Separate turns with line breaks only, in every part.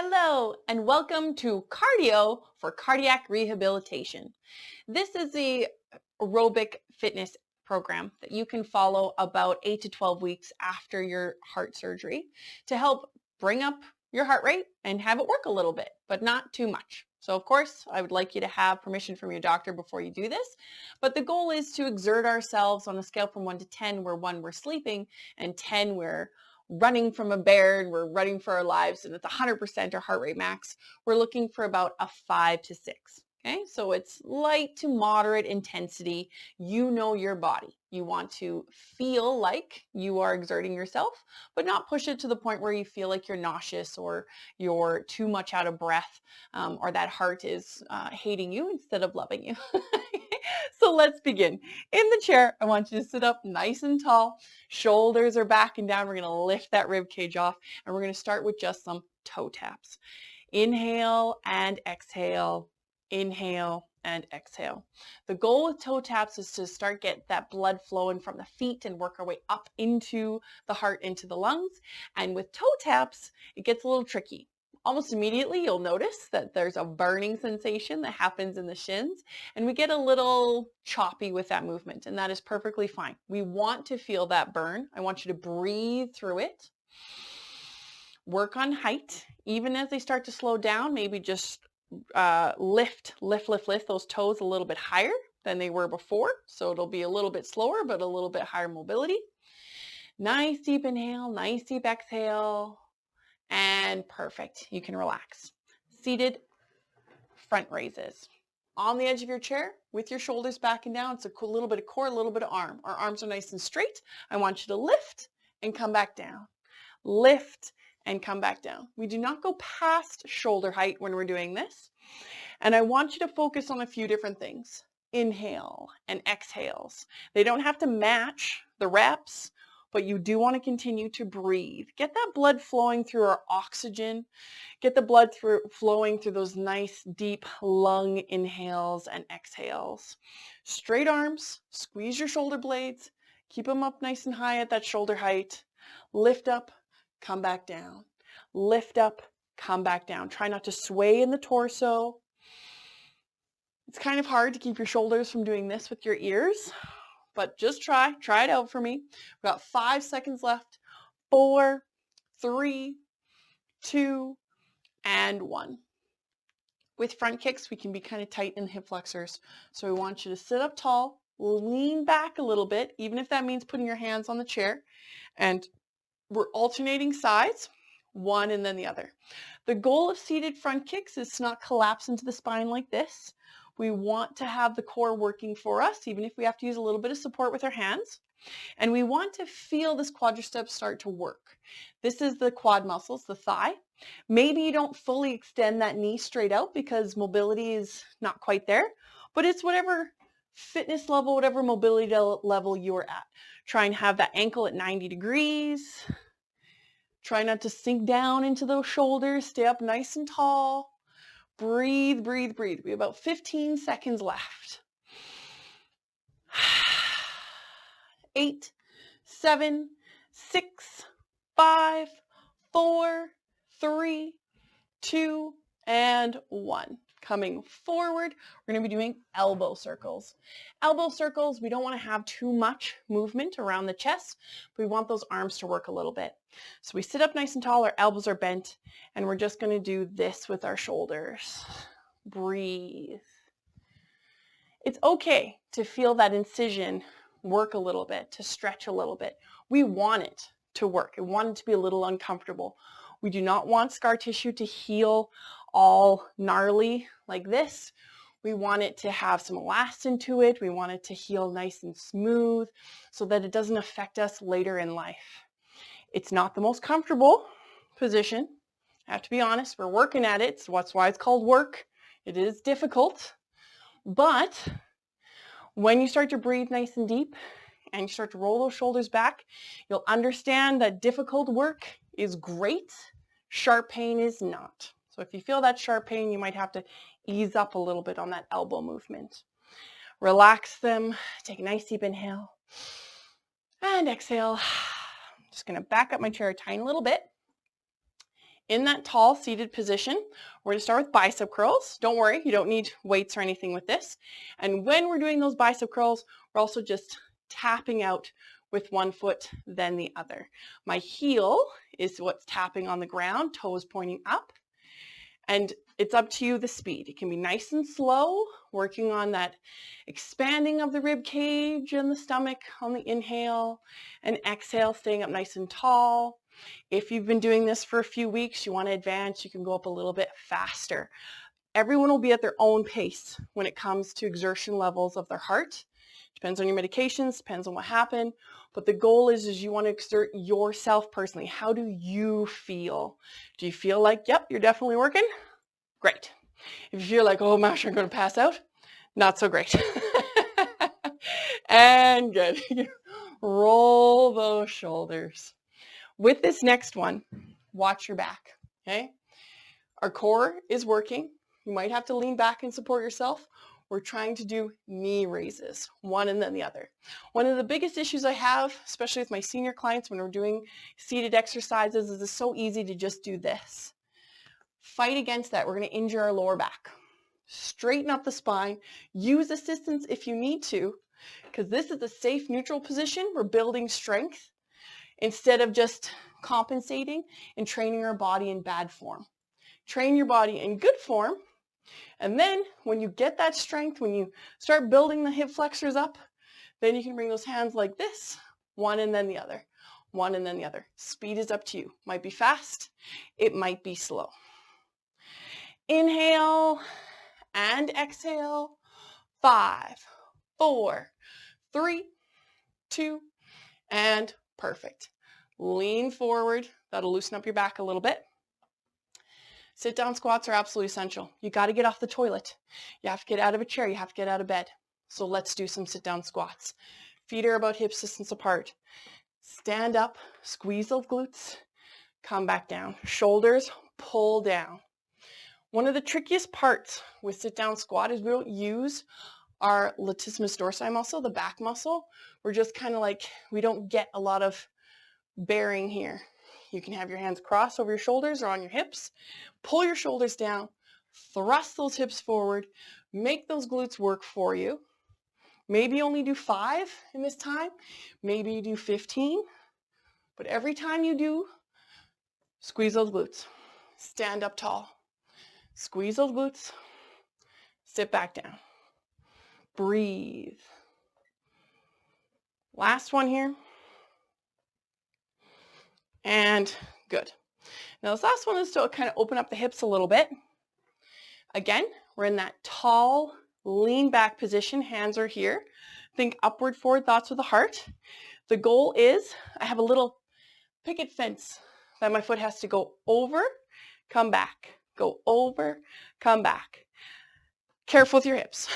Hello, and welcome to Cardio for Cardiac Rehabilitation. This is the aerobic fitness program that you can follow about 8 to 12 weeks after your heart surgery to help bring up your heart rate and have it work a little bit, but not too much. So of course, I would like you to have permission from your doctor before you do this, but the goal is to exert ourselves on a scale from 1 to 10, where 1 we're sleeping and 10 we're running from a bear and we're running for our lives and it's 100% our heart rate max. We're looking for about a 5 to 6. Okay, so it's light to moderate intensity. You know your body. You want to feel like you are exerting yourself, but not push it to the point where you feel like you're nauseous or you're too much out of breath, or that heart is hating you instead of loving you. So let's begin. In the chair, I want you to sit up nice and tall. Shoulders are back and down. We're going to lift that rib cage off, and we're going to start with just some toe taps. Inhale and exhale. Inhale and exhale. The goal with toe taps is to start get that blood flowing from the feet and work our way up into the heart, into the lungs. And with toe taps, it gets a little tricky. Almost immediately, you'll notice that there's a burning sensation that happens in the shins, and we get a little choppy with that movement, and that is perfectly fine. We want to feel that burn. I want you to breathe through it. Work on height. Even as they start to slow down, maybe just lift those toes a little bit higher than they were before. So it'll be a little bit slower, but a little bit higher mobility. Nice deep inhale, nice deep exhale, and perfect. You can relax. Seated front raises. On the edge of your chair with your shoulders back and down. It's a little bit of core, a little bit of arm. Our arms are nice and straight. I want you to lift and come back down. Lift and come back down. We do not go past shoulder height when we're doing this. And I want you to focus on a few different things. Inhale and exhales. They don't have to match the reps, but you do want to continue to breathe. Get that blood flowing through our oxygen. Get the blood flowing through those nice deep lung inhales and exhales. Straight arms, squeeze your shoulder blades, keep them up nice and high at that shoulder height. Lift up, come back down. Lift up, come back down. Try not to sway in the torso. It's kind of hard to keep your shoulders from doing this with your ears, but just try it out for me. We've got 5 seconds left. 4, 3, 2, and 1. With front kicks, we can be kind of tight in the hip flexors. So we want you to sit up tall, lean back a little bit, even if that means putting your hands on the chair. And we're alternating sides, one and then the other. The goal of seated front kicks is to not collapse into the spine like this. We want to have the core working for us, even if we have to use a little bit of support with our hands. And we want to feel this quadricep start to work. This is the quad muscles, the thigh. Maybe you don't fully extend that knee straight out because mobility is not quite there, but it's whatever fitness level, whatever mobility level you're at. Try and have that ankle at 90 degrees. Try not to sink down into those shoulders. Stay up nice and tall. Breathe, breathe, breathe. We have about 15 seconds left. 8, 7, 6, 5, 4, 3, 2, and 1. Coming forward, we're going to be doing elbow circles. Elbow circles, we don't want to have too much movement around the chest, but we want those arms to work a little bit. So we sit up nice and tall, our elbows are bent, and we're just going to do this with our shoulders. Breathe. It's okay to feel that incision work a little bit, to stretch a little bit. We want it to work. We want it to be a little uncomfortable. We do not want scar tissue to heal all gnarly like this. We want it to have some elastin to it. We want it to heal nice and smooth so that it doesn't affect us later in life. It's not the most comfortable position. I have to be honest, we're working at it. So that's why it's called work. It is difficult. But when you start to breathe nice and deep and you start to roll those shoulders back, you'll understand that difficult work is great. Sharp pain is not. So if you feel that sharp pain, you might have to ease up a little bit on that elbow movement. Relax them. Take a nice deep inhale and exhale. Just going to back up my chair a tiny little bit. In that tall seated position, we're going to start with bicep curls. Don't worry, you don't need weights or anything with this. And when we're doing those bicep curls, we're also just tapping out with one foot, then the other. My heel is what's tapping on the ground, toes pointing up. And it's up to you the speed. It can be nice and slow, working on that expanding of the rib cage and the stomach on the inhale, and exhale, staying up nice and tall. If you've been doing this for a few weeks, you want to advance, you can go up a little bit faster. Everyone will be at their own pace when it comes to exertion levels of their heart. Depends on your medications, depends on what happened. But the goal is you want to exert yourself personally. How do you feel? Do you feel like, yep, you're definitely working? Great. If you feel like, oh, Masha, I'm going to pass out, not so great. And good. Roll those shoulders. With this next one, watch your back, okay? Our core is working. You might have to lean back and support yourself. We're trying to do knee raises, one and then the other. One of the biggest issues I have, especially with my senior clients when we're doing seated exercises, is it's so easy to just do this. Fight against that. We're going to injure our lower back. Straighten up the spine. Use assistance if you need to, because this is a safe, neutral position. We're building strength instead of just compensating and training our body in bad form. Train your body in good form, and then when you get that strength, when you start building the hip flexors up, then you can bring those hands like this, one and then the other, one and then the other. Speed is up to you. Might be fast, it might be slow. Inhale and exhale. 5, 4, 3, 2, and perfect. Lean forward. That'll loosen up your back a little bit. Sit down squats are absolutely essential. You got to get off the toilet. You have to get out of a chair. You have to get out of bed. So let's do some sit down squats. Feet are about hip distance apart. Stand up, squeeze those glutes, come back down. Shoulders pull down. One of the trickiest parts with sit down squat is we don't use our latissimus dorsi muscle, the back muscle. We're just kind of like, we don't get a lot of bearing here. You can have your hands crossed over your shoulders or on your hips. Pull your shoulders down, thrust those hips forward, make those glutes work for you. Maybe only do 5 in this time. Maybe you do 15. But every time you do, squeeze those glutes. Stand up tall. Squeeze those glutes. Sit back down. Breathe. Last one here. And good. Now this last one is to kind of open up the hips a little bit. Again, we're in that tall, lean back position. Hands are here. Think upward, forward thoughts with the heart. The goal is, I have a little picket fence that my foot has to go over, come back, go over, come back. Careful with your hips.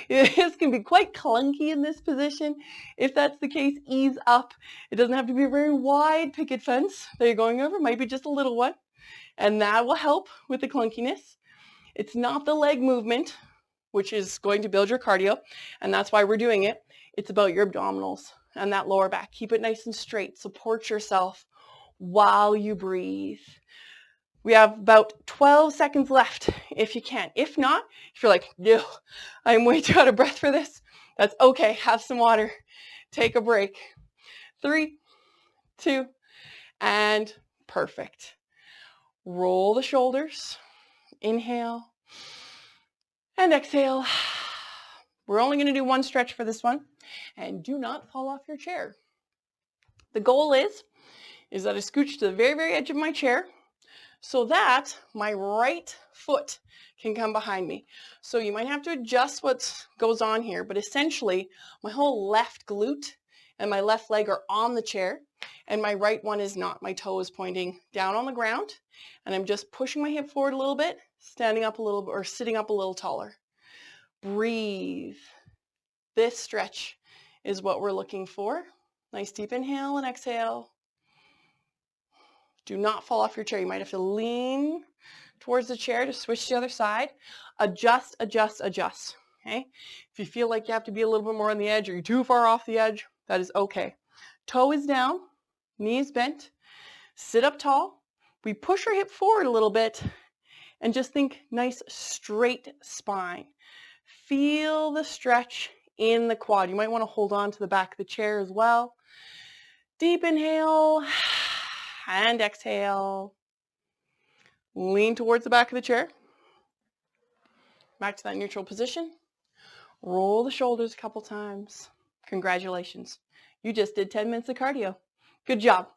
This can be quite clunky in this position. If that's the case, ease up. It doesn't have to be a very wide picket fence that you're going over. It might be just a little one. And that will help with the clunkiness. It's not the leg movement, which is going to build your cardio. And that's why we're doing it. It's about your abdominals and that lower back. Keep it nice and straight. Support yourself while you breathe. We have about 12 seconds left if you can. If not, if you're like, no, I'm way too out of breath for this, that's okay. Have some water. Take a break. 3, 2, and perfect. Roll the shoulders. Inhale and exhale. We're only going to do one stretch for this one. And do not fall off your chair. The goal is that I scooch to the very, very edge of my chair, so that my right foot can come behind me. So you might have to adjust what goes on here, but essentially my whole left glute and my left leg are on the chair, and my right one is not. My toe is pointing down on the ground, and I'm just pushing my hip forward a little bit, standing up a little bit, or sitting up a little taller. Breathe. This stretch is what we're looking for. Nice deep inhale and exhale. Do not fall off your chair. You might have to lean towards the chair to switch to the other side. Adjust, adjust, adjust. Okay? If you feel like you have to be a little bit more on the edge or you're too far off the edge, that is okay. Toe is down, knees bent. Sit up tall. We push our hip forward a little bit and just think nice straight spine. Feel the stretch in the quad. You might want to hold on to the back of the chair as well. Deep inhale and exhale. Lean towards the back of the chair. Back to that neutral position. Roll the shoulders a couple times. Congratulations. You just did 10 minutes of cardio. Good job.